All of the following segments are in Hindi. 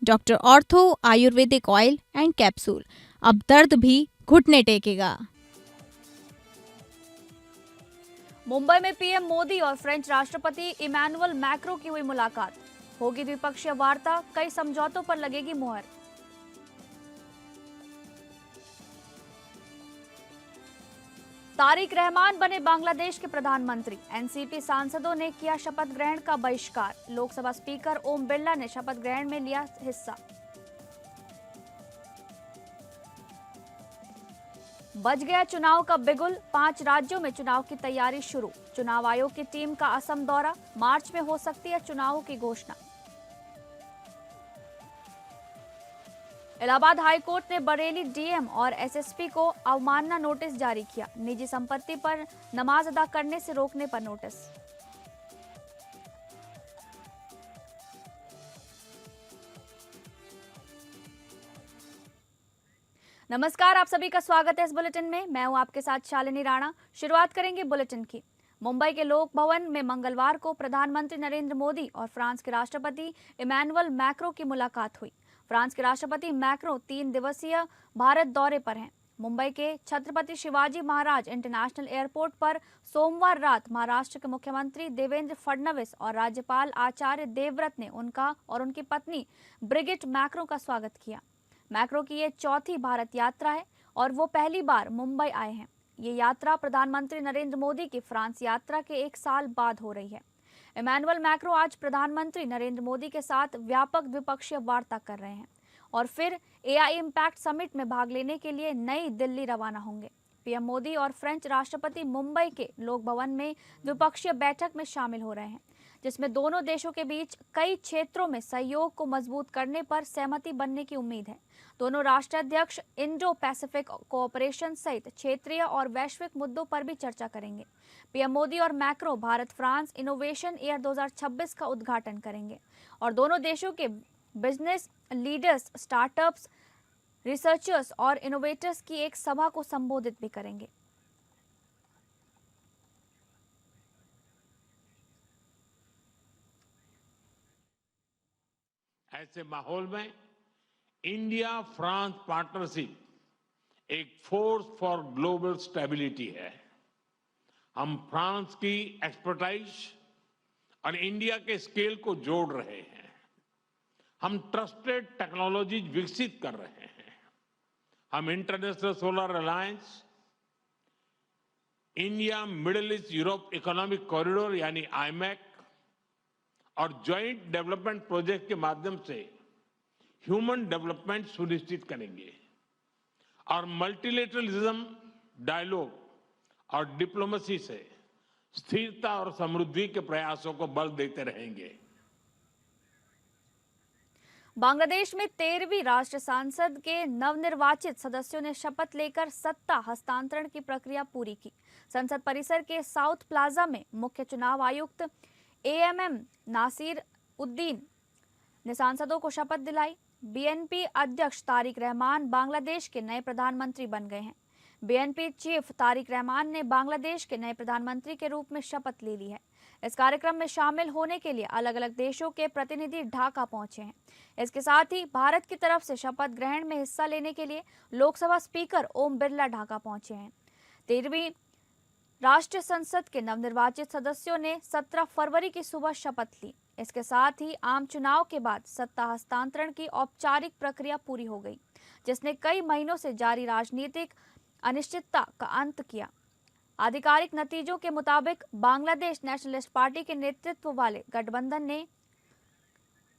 Doctor ortho Ayurvedic oil and capsule, अब दर्द भी घुटने टेकेगा। मुंबई में पीएम मोदी और फ्रेंच राष्ट्रपति इमैनुअल मैक्रों की हुई मुलाकात। होगी द्विपक्षीय वार्ता, कई समझौतों पर लगेगी मुहर। तारिक रहमान बने बांग्लादेश के प्रधानमंत्री। एनसीपी सांसदों ने किया शपथ ग्रहण का बहिष्कार। लोकसभा स्पीकर ओम बिरला ने शपथ ग्रहण में लिया हिस्सा। बज गया चुनाव का बिगुल, 5 राज्यों में चुनाव की तैयारी शुरू। चुनाव आयोग की टीम का असम दौरा, मार्च में हो सकती है चुनावों की घोषणा। इलाहाबाद हाईकोर्ट ने बरेली डीएम और एसएसपी को अवमानना नोटिस जारी किया। निजी संपत्ति पर नमाज अदा करने से रोकने पर नोटिस। नमस्कार, आप सभी का स्वागत है इस बुलेटिन में। मैं हूं आपके साथ शालिनी राणा। शुरुआत करेंगे बुलेटिन की। मुंबई के लोक भवन में मंगलवार को प्रधानमंत्री नरेंद्र मोदी और फ्रांस के राष्ट्रपति इमैनुअल मैक्रों की मुलाकात हुई। फ्रांस के राष्ट्रपति मैक्रों 3 दिवसीय भारत दौरे पर हैं। मुंबई के छत्रपति शिवाजी महाराज इंटरनेशनल एयरपोर्ट पर सोमवार रात महाराष्ट्र के मुख्यमंत्री देवेंद्र फडणवीस और राज्यपाल आचार्य देवव्रत ने उनका और उनकी पत्नी ब्रिगिट मैक्रों का स्वागत किया। मैक्रों की ये चौथी भारत यात्रा है और वो पहली बार मुंबई आए हैं। ये यात्रा प्रधानमंत्री नरेंद्र मोदी की फ्रांस यात्रा के 1 साल बाद हो रही है। इमैनुअल मैक्रों आज प्रधानमंत्री नरेंद्र मोदी के साथ व्यापक द्विपक्षीय वार्ता कर रहे हैं और फिर एआई इम्पैक्ट समिट में भाग लेने के लिए नई दिल्ली रवाना होंगे। पीएम मोदी और फ्रेंच राष्ट्रपति मुंबई के लोक भवन में द्विपक्षीय बैठक में शामिल हो रहे हैं, जिसमें दोनों देशों के बीच कई क्षेत्रों में सहयोग को मजबूत करने पर सहमति बनने की उम्मीद है। दोनों राष्ट्राध्यक्ष इंडो पैसिफिक कोऑपरेशन सहित क्षेत्रीय और वैश्विक मुद्दों पर भी चर्चा करेंगे। पीएम मोदी और Macron Bharat France innovation year 2026 का उद्घाटन करेंगे और दोनों देशों के बिजनेस लीडर्स, स्टार्टअप्स, रिसर्चर्स और इनोवेटर्स की एक सभा को संबोधित भी करेंगे। ऐसे माहौल में इंडिया फ्रांस पार्टनरशिप एक फोर्स फॉर ग्लोबल स्टेबिलिटी है। हम फ्रांस की एक्सपर्टाइज और इंडिया के स्केल को जोड़ रहे हैं। हम ट्रस्टेड टेक्नोलॉजीज विकसित कर रहे हैं। हम international solar alliance, India middle east Europe economic corridor यानी आईमैक और ज्वाइंट डेवलपमेंट प्रोजेक्ट के माध्यम से ह्यूमन डेवलपमेंट सुनिश्चित करेंगे और मल्टीलेटरलिज्म, डायलॉग और डिप्लोमेसी से स्थिरता और समृद्धि के प्रयासों को बल देते रहेंगे। बांग्लादेश में 13वीं राष्ट्रीय संसद के नवनिर्वाचित सदस्यों ने शपथ लेकर सत्ता हस्तांतरण की प्रक्रिया पूरी की। संसद परिसर के साउथ प्लाजा में मुख्य चुनाव आयुक्त एएमएम नासिर उद्दीन ने सांसदों को शपथ दिलाई। बीएनपी अध्यक्ष तारिक रहमान बांग्लादेश के नए प्रधानमंत्री बन गए हैं। बीएनपी चीफ तारिक रहमान ने बांग्लादेश के नए प्रधानमंत्री के रूप में शपथ ले ली है। इस कार्यक्रम में शामिल होने के लिए अलग अलग देशों के प्रतिनिधि ढाका पहुंचे हैं। इसके साथ ही भारत की तरफ से शपथ ग्रहण में हिस्सा लेने के लिए लोकसभा स्पीकर ओम बिरला ढाका पहुंचे हैं। 13वीं राष्ट्रीय संसद के नवनिर्वाचित सदस्यों ने 17 फरवरी की सुबह शपथ ली। इसके साथ ही आम चुनाव के बाद सत्ता हस्तांतरण की औपचारिक प्रक्रिया पूरी हो गई, जिसने कई महीनों से जारी राजनीतिक अनिश्चितता का अंत किया। आधिकारिक नतीजों के मुताबिक बांग्लादेश नेशनलिस्ट पार्टी के नेतृत्व वाले गठबंधन ने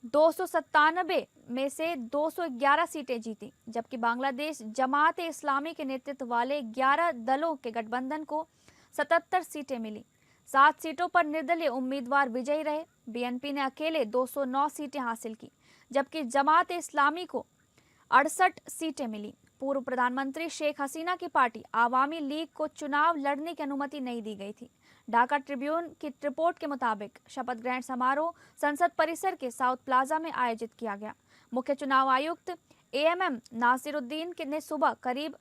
297 में से 211 सीटें जीती, जबकि बांग्लादेश जमात ए इस्लामी के नेतृत्व वाले 11 दलों के गठबंधन को 77 सीटें मिली। 7 सीटों पर निर्दलीय उम्मीदवार विजयी रहे। बीएनपी ने अकेले 209 सीटें हासिल की, जबकि जमात ए इस्लामी को 68 सीटें मिली। पूर्व प्रधानमंत्री शेख हसीना की पार्टी आवामी लीग को चुनाव लड़ने की अनुमति नहीं दी गई थी। ढाका ट्रिब्यून की रिपोर्ट के मुताबिक शपथ ग्रहण समारोह संसद परिसर के साउथ प्लाजा में आयोजित किया गया। मुख्य चुनाव आयुक्त एएमएम नासिरुद्दीन ने सुबह करीब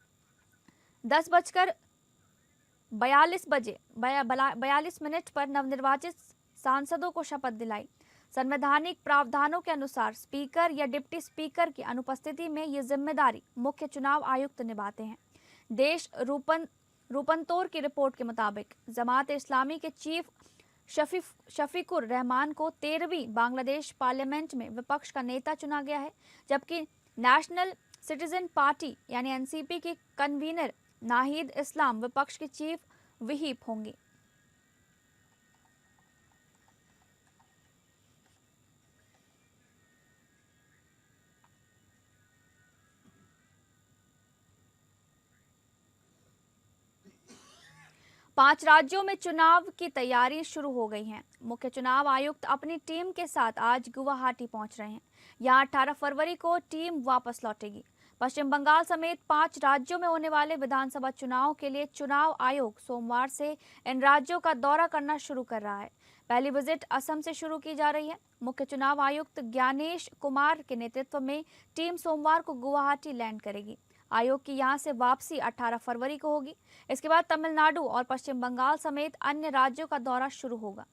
10:42 पर नवनिर्वाचित सांसदों को शपथ दिलाई। संवैधानिक प्रावधानों के अनुसार स्पीकर या डिप्टी स्पीकर की अनुपस्थिति में ये जिम्मेदारी मुख्य चुनाव आयुक्त निभाते हैं। देश रूपनतोर की रिपोर्ट के मुताबिक जमात इस्लामी के चीफ शफीकुर रहमान को 13वीं बांग्लादेश पार्लियामेंट में विपक्ष का नेता चुना गया है, जबकि नेशनल सिटीजन पार्टी यानी एनसीपी के कन्वीनर नाहिद इस्लाम विपक्ष के चीफ व्हिप होंगे। पांच राज्यों में चुनाव की तैयारी शुरू हो गई है। मुख्य चुनाव आयुक्त अपनी टीम के साथ आज गुवाहाटी पहुंच रहे हैं। यहां 18 फरवरी को टीम वापस लौटेगी। पश्चिम बंगाल समेत 5 राज्यों में होने वाले विधानसभा चुनाव के लिए चुनाव आयोग सोमवार से इन राज्यों का दौरा करना शुरू कर रहा है। पहली विजिट असम से शुरू की जा रही है। मुख्य चुनाव आयुक्त ज्ञानेश कुमार के नेतृत्व में टीम सोमवार को गुवाहाटी लैंड करेगी। आयोग की यहां से वापसी 18 फरवरी को होगी। इसके बाद तमिलनाडु और पश्चिम बंगाल समेत अन्य राज्यों का दौरा शुरू होगा।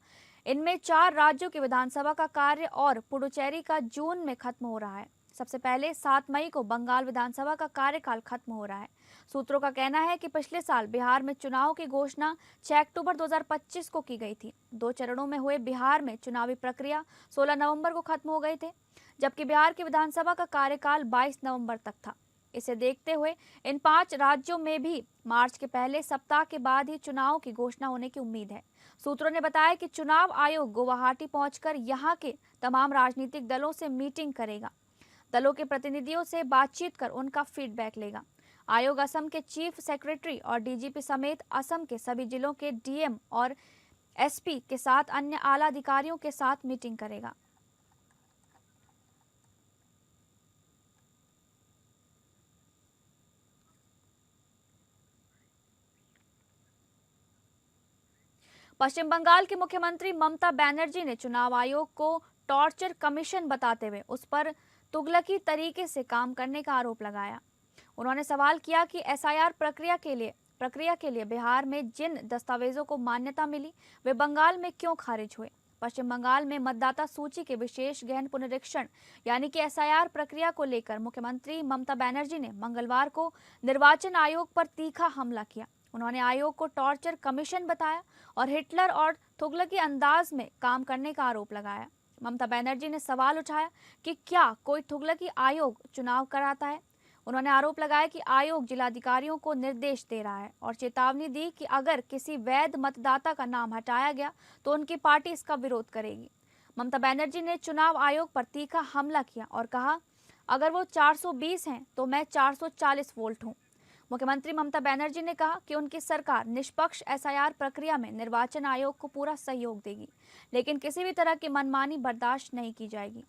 इनमें 4 राज्यों की विधानसभा का कार्य और पुडुचेरी का जून में खत्म हो रहा है। सबसे पहले 7 मई को बंगाल विधानसभा का कार्यकाल खत्म हो रहा है। सूत्रों का कहना है कि पिछले साल बिहार में चुनाव की घोषणा 6 अक्टूबर 2025 को की गई थी। 2 चरणों में हुए बिहार में चुनावी प्रक्रिया 16 नवंबर को खत्म हो गए थे, जबकि बिहार की विधानसभा का कार्यकाल 22 नवंबर तक था। इसे देखते हुए इन 5 राज्यों में भी मार्च के पहले सप्ताह के बाद ही चुनाव की घोषणा होने की उम्मीद है। सूत्रों ने बताया कि चुनाव आयोग गुवाहाटी पहुंचकर यहां के तमाम राजनीतिक दलों से मीटिंग करेगा। दलों के प्रतिनिधियों से बातचीत कर उनका फीडबैक लेगा। आयोग असम के चीफ सेक्रेटरी और डीजीपी समेत असम के सभी जिलों के डीएम और एसपी के साथ अन्य आला अधिकारियों के साथ मीटिंग करेगा। पश्चिम बंगाल की मुख्यमंत्री ममता बनर्जी ने चुनाव आयोग को टॉर्चर कमीशन बताते हुए उस पर तुगलकी तरीके से काम करने का आरोप लगाया। उन्होंने सवाल किया कि एसआईआर प्रक्रिया के लिए बिहार में जिन दस्तावेजों को मान्यता मिली वे बंगाल में क्यों खारिज हुए। पश्चिम बंगाल में मतदाता सूची के विशेष गहन पुनरीक्षण यानी कि एसआईआर प्रक्रिया को लेकर मुख्यमंत्री ममता बनर्जी ने मंगलवार को निर्वाचन आयोग पर तीखा हमला किया। उन्होंने आयोग को टॉर्चर कमीशन बताया और हिटलर और तुगलकी अंदाज में काम करने का आरोप लगाया। ममता बनर्जी ने सवाल उठाया कि क्या कोई तुगलकी आयोग चुनाव कराता है। उन्होंने आरोप लगाया कि आयोग जिलाधिकारियों को निर्देश दे रहा है और चेतावनी दी कि अगर किसी वैध मतदाता का नाम हटाया गया तो उनकी पार्टी इसका विरोध करेगी। ममता बनर्जी ने चुनाव आयोग पर तीखा हमला किया और कहा, अगर वो 420 हैं तो मैं 440 वोल्ट हूँ। मुख्यमंत्री ममता बनर्जी ने कहा कि उनकी सरकार निष्पक्ष एसआईआर प्रक्रिया में निर्वाचन आयोग को पूरा सहयोग देगी, लेकिन किसी भी तरह की मनमानी बर्दाश्त नहीं की जाएगी।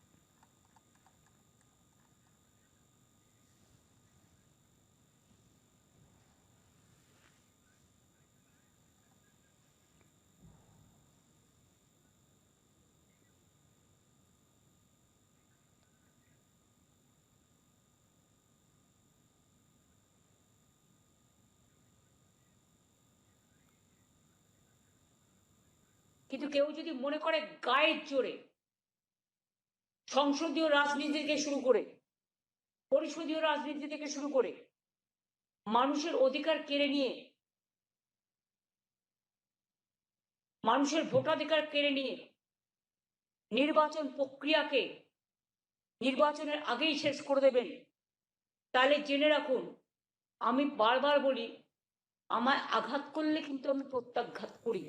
কিন্তু কেউ যদি মনে করে গায়ের জোরে সংসদীয় রাজনীতি থেকে শুরু করে পরিষদীয় রাজনীতি থেকে শুরু করে মানুষের অধিকার কেড়ে নিয়ে মানুষের ভোটাধিকার কেড়ে নিয়ে নির্বাচন প্রক্রিয়াকে নির্বাচনের আগেই শেষ করে দেবেন, তাহলে জেনে রাখুন আমি বারবার বলি আমায় আঘাত করলে কিন্তু আমি প্রত্যাঘাত করি।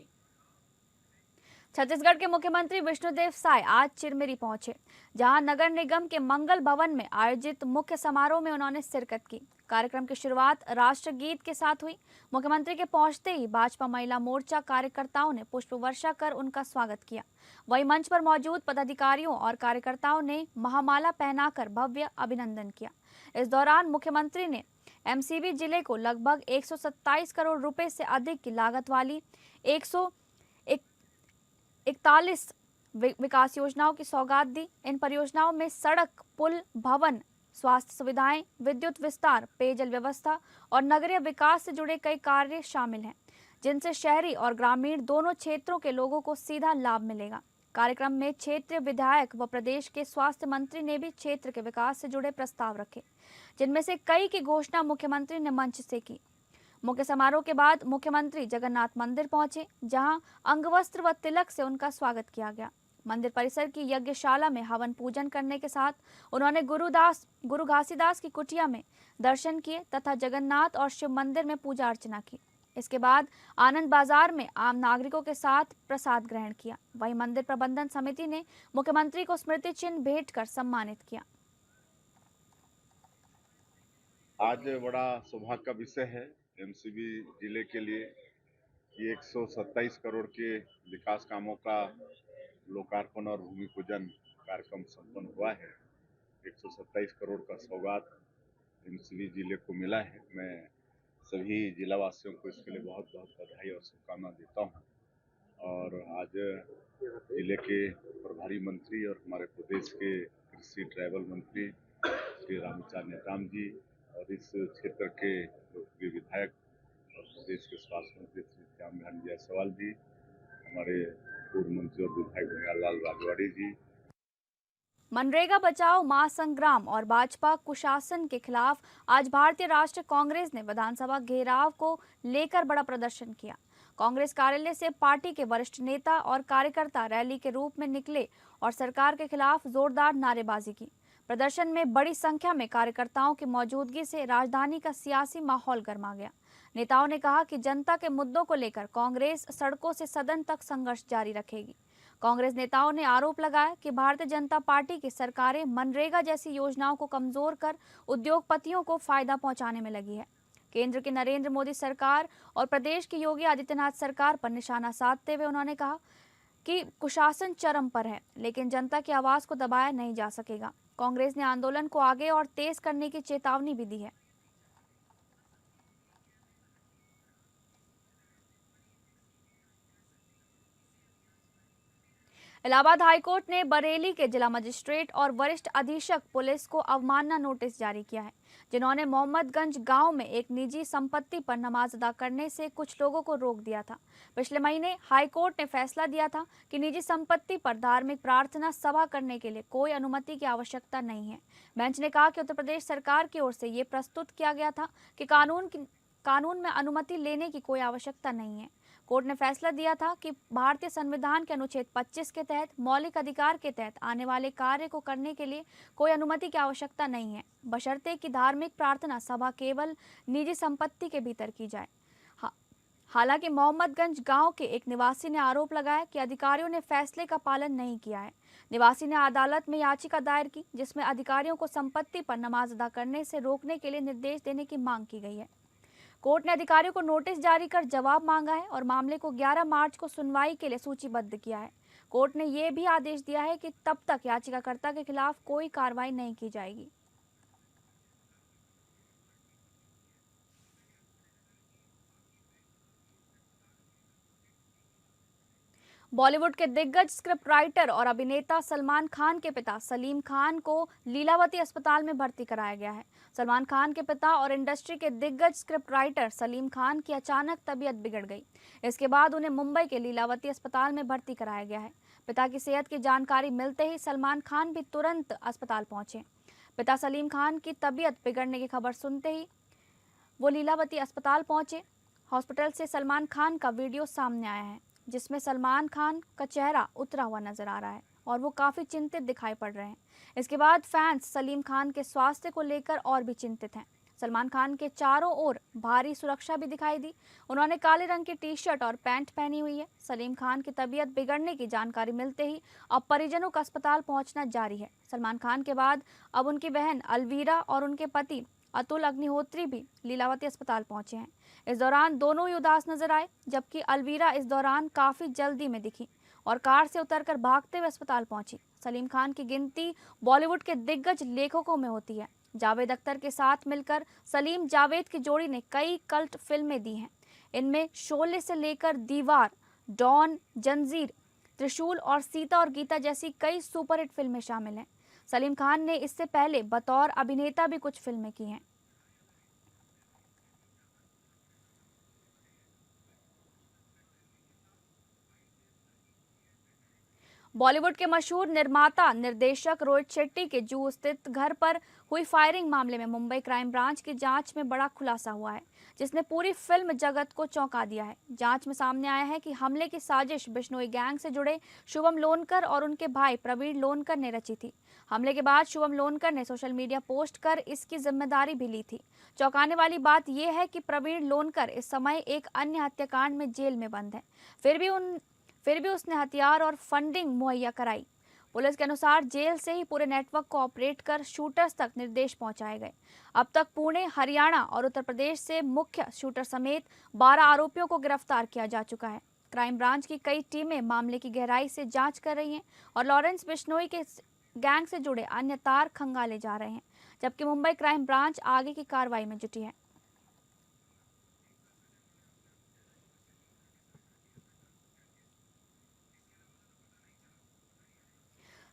छत्तीसगढ़ के मुख्यमंत्री विष्णुदेव साय आज चिरमिरी पहुंचे, जहां नगर निगम के मंगल भवन में आयोजित मुख्य समारोह में उन्होंने शिरकत की। कार्यक्रम की शुरुआत राष्ट्रगीत के साथ हुई। मुख्यमंत्री के पहुंचते ही भाजपा महिला मोर्चा कार्यकर्ताओं ने पुष्प वर्षा कर उनका स्वागत किया। वहीं मंच पर मौजूद पदाधिकारियों और कार्यकर्ताओं ने महामाला पहनाकर भव्य अभिनंदन किया। इस दौरान मुख्यमंत्री ने एमसीबी जिले को लगभग 127 करोड़ रुपए से अधिक की लागत वाली 141 विकास योजनाओं की सौगात दी। इन परियोजनाओं में सड़क, पुल, भवन, स्वास्थ्य सुविधाएं, विद्युत विस्तार, पेयजल व्यवस्था और नगरीय विकास से जुड़े कई कार्य शामिल हैं, जिनसे शहरी और ग्रामीण दोनों क्षेत्रों के लोगों को सीधा लाभ मिलेगा। कार्यक्रम में क्षेत्रीय विधायक व प्रदेश के स्वास्थ्य मंत्री ने भी क्षेत्र के विकास से जुड़े प्रस्ताव रखे, जिनमें से कई की घोषणा मुख्यमंत्री ने मंच से की। मुख्य समारोह के बाद मुख्यमंत्री जगन्नाथ मंदिर पहुंचे, जहां अंगवस्त्र व तिलक से उनका स्वागत किया गया। मंदिर परिसर की यज्ञशाला में हवन पूजन करने के साथ उन्होंने गुरु घासीदास की कुटिया में दर्शन किए तथा जगन्नाथ और शिव मंदिर में पूजा अर्चना की। इसके बाद आनंद बाजार में आम नागरिकों के साथ प्रसाद ग्रहण किया। वहीं मंदिर प्रबंधन समिति ने मुख्यमंत्री को स्मृति चिन्ह भेंट कर सम्मानित किया। आज बड़ा सौभाग्य का विषय है एमसीबी जिले के लिए कि 127 करोड़ के विकास कामों का लोकार्पण और भूमि पूजन कार्यक्रम संपन्न हुआ है। 127 करोड़ का सौगात एमसीबी जिले को मिला है। मैं सभी जिला वासियों को इसके लिए बहुत बहुत बधाई और शुभकामना देता हूं। और आज जिले के प्रभारी मंत्री और हमारे प्रदेश के कृषि ट्राइबल मंत्री श्री रामचंद्र नेताम जी और इस क्षेत्र के लोकप्रिय विधायक और प्रदेश के स्वास्थ्य मंत्री श्री श्याम जायसवाल जी, हमारे पूर्व मंत्री और विधायक भैयालाल राजवाड़ी जी। मनरेगा बचाओ महासंग्राम और भाजपा कुशासन के खिलाफ आज भारतीय राष्ट्रीय कांग्रेस ने विधानसभा घेराव को लेकर बड़ा प्रदर्शन किया। कांग्रेस कार्यालय से पार्टी के वरिष्ठ नेता और कार्यकर्ता रैली के रूप में निकले और सरकार के खिलाफ जोरदार नारेबाजी की। प्रदर्शन में बड़ी संख्या में कार्यकर्ताओं की मौजूदगी से राजधानी का सियासी माहौल गर्मा गया। नेताओं ने कहा कि जनता के मुद्दों को लेकर कांग्रेस सड़कों से सदन तक संघर्ष जारी रखेगी। कांग्रेस नेताओं ने आरोप लगाया कि भारतीय जनता पार्टी की सरकारें मनरेगा जैसी योजनाओं को कमजोर कर उद्योगपतियों को फायदा पहुंचाने में लगी है। केंद्र की नरेंद्र मोदी सरकार और प्रदेश की योगी आदित्यनाथ सरकार पर निशाना साधते हुए उन्होंने कहा कि कुशासन चरम पर है, लेकिन जनता की आवाज को दबाया नहीं जा सकेगा। कांग्रेस ने आंदोलन को आगे और तेज करने की चेतावनी भी दी है। इलाहाबाद हाईकोर्ट ने बरेली के जिला मजिस्ट्रेट और वरिष्ठ अधीक्षक पुलिस को अवमानना नोटिस जारी किया है, जिन्होंने मोहम्मदगंज गांव में एक निजी संपत्ति पर नमाज अदा करने से कुछ लोगों को रोक दिया था। पिछले महीने हाईकोर्ट ने फैसला दिया था कि निजी संपत्ति पर धार्मिक प्रार्थना सभा करने के लिए कोई अनुमति की आवश्यकता नहीं है। बेंच ने कहा कि उत्तर प्रदेश सरकार की ओर से ये प्रस्तुत किया गया था कि कानून में अनुमति लेने की कोई आवश्यकता नहीं है। कोर्ट ने फैसला दिया था कि भारतीय संविधान के अनुच्छेद 25 के तहत मौलिक अधिकार के तहत आने वाले कार्य को करने के लिए कोई अनुमति की आवश्यकता नहीं है, बशर्ते कि धार्मिक प्रार्थना सभा केवल निजी संपत्ति के भीतर की जाए। हालांकि मोहम्मदगंज गांव के एक निवासी ने आरोप लगाया कि अधिकारियों ने फैसले का पालन नहीं किया है। निवासी ने अदालत में याचिका दायर की, जिसमें अधिकारियों को संपत्ति पर नमाज अदा करने से रोकने के लिए निर्देश देने की मांग की गई है। कोर्ट ने अधिकारियों को नोटिस जारी कर जवाब मांगा है और मामले को 11 मार्च को सुनवाई के लिए सूचीबद्ध किया है। कोर्ट ने यह भी आदेश दिया है कि तब तक याचिकाकर्ता के खिलाफ कोई कार्रवाई नहीं की जाएगी। बॉलीवुड के दिग्गज स्क्रिप्ट राइटर और अभिनेता सलमान खान के पिता सलीम खान को लीलावती अस्पताल में भर्ती कराया गया है। सलमान खान के पिता और इंडस्ट्री के दिग्गज स्क्रिप्ट राइटर सलीम खान की अचानक तबीयत बिगड़ गई। इसके बाद उन्हें मुंबई के लीलावती अस्पताल में भर्ती कराया गया है। पिता की सेहत की जानकारी मिलते ही सलमान खान भी तुरंत अस्पताल पहुंचे। पिता सलीम खान की तबीयत बिगड़ने की खबर सुनते ही वो लीलावती अस्पताल पहुंचे। हॉस्पिटल से सलमान खान का वीडियो सामने आया है, जिसमें सलमान खान का चेहरा उतरा हुआ नजर आ रहा है और वो काफी चिंतित दिखाई पड़ रहे हैं। इसके बाद फैंस सलीम खान के स्वास्थ्य को लेकर और भी चिंतित हैं। सलमान खान के चारों ओर भारी सुरक्षा भी दिखाई दी। उन्होंने काले रंग की टी-शर्ट और पैंट पहनी हुई है। सलीम खान की तबीयत बिगड़ने की जानकारी मिलते ही अब परिजनों का अस्पताल पहुंचना जारी है। सलमान खान के बाद अब उनकी बहन अलवीरा और उनके पति अतुल अग्निहोत्री भी लीलावती अस्पताल पहुंचे हैं। इस दौरान दोनों ही उदास नजर आए, जबकि अलवीरा इस दौरान काफी जल्दी में दिखी और कार से उतरकर भागते हुए अस्पताल पहुंची। सलीम खान की गिनती बॉलीवुड के दिग्गज लेखकों में होती है। जावेद अख्तर के साथ मिलकर सलीम जावेद की जोड़ी ने कई कल्ट फिल्में दी हैं। इनमें शोले से लेकर दीवार, डॉन, जंजीर, त्रिशूल और सीता और गीता जैसी कई सुपरहिट फिल्में शामिल हैं। सलीम खान ने इससे पहले बतौर अभिनेता भी कुछ फिल्में की हैं। बॉलीवुड के मशहूर निर्माता निर्देशक रोहित शेट्टी के जूहू स्थित घर पर हुई फायरिंग मामले में मुंबई क्राइम ब्रांच की जांच में बड़ा खुलासा हुआ है, जिसने पूरी फिल्म जगत को चौंका दिया है। जांच में सामने आया है कि हमले की साजिश बिश्नोई गैंग से जुड़े शुभम लोनकर और उनके भाई प्रवीण लोनकर ने रची थी। हमले के बाद शुभम लोनकर ने सोशल मीडिया पोस्ट कर इसकी जिम्मेदारी भी ली थी। चौंकाने वाली बात यह है कि प्रवीण लोनकर इस समय एक अन्य हत्याकांड में जेल में बंद है, फिर भी उसने हथियार और फंडिंग मुहैया कराई। पुलिस के अनुसार जेल से ही पूरे नेटवर्क को ऑपरेट कर शूटर्स तक निर्देश पहुंचाए गए। अब तक पुणे, हरियाणा और उत्तर प्रदेश से मुख्य शूटर समेत 12 आरोपियों को गिरफ्तार किया जा चुका है। क्राइम ब्रांच की कई टीमें मामले की गहराई से जांच कर रही हैं और लॉरेंस बिश्नोई के गैंग से जुड़े अन्य तार खंगाले जा रहे हैं, जबकि मुंबई क्राइम ब्रांच आगे की कार्रवाई में जुटी है।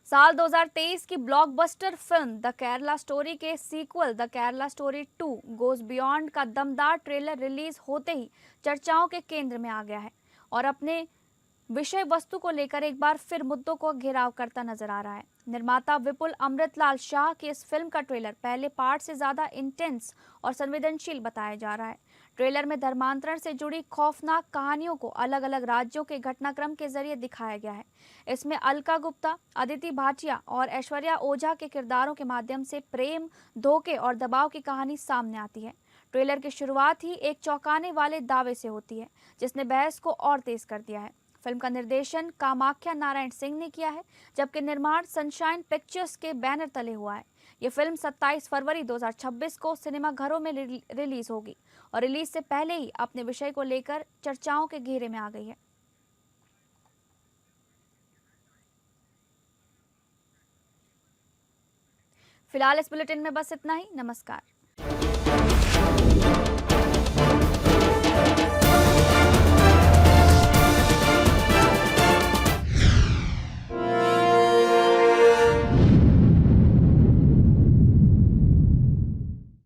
साल 2023 की ब्लॉकबस्टर फिल्म द केरला स्टोरी के sequel The Kerala Story 2 goes beyond का दमदार ट्रेलर रिलीज होते ही चर्चाओं के केंद्र में आ गया है और अपने विषय वस्तु को लेकर एक बार फिर मुद्दों को घेराव करता नजर आ रहा है। निर्माता विपुल अमृतलाल शाह की इस फिल्म का ट्रेलर पहले पार्ट से ज्यादा इंटेंस और संवेदनशील बताया जा रहा है। ट्रेलर में धर्मांतरण से जुड़ी खौफनाक कहानियों को अलग अलग राज्यों के घटनाक्रम के जरिए दिखाया गया है। इसमें अलका गुप्ता, अदिति भाटिया और ऐश्वर्या ओझा के किरदारों के माध्यम से प्रेम, धोखे और दबाव की कहानी सामने आती है। ट्रेलर की शुरुआत ही एक चौंकाने वाले दावे से होती है, जिसने बहस को और तेज कर दिया है। फिल्म का निर्देशन कामाख्या नारायण सिंह ने किया है, जबकि निर्माण सनशाइन पिक्चर्स के बैनर तले हुआ है। ये फिल्म 27 फरवरी 2026 को सिनेमाघरों में रिलीज होगी और रिलीज से पहले ही अपने विषय को लेकर चर्चाओं के घेरे में आ गई है। फिलहाल इस बुलेटिन में बस इतना ही। नमस्कार।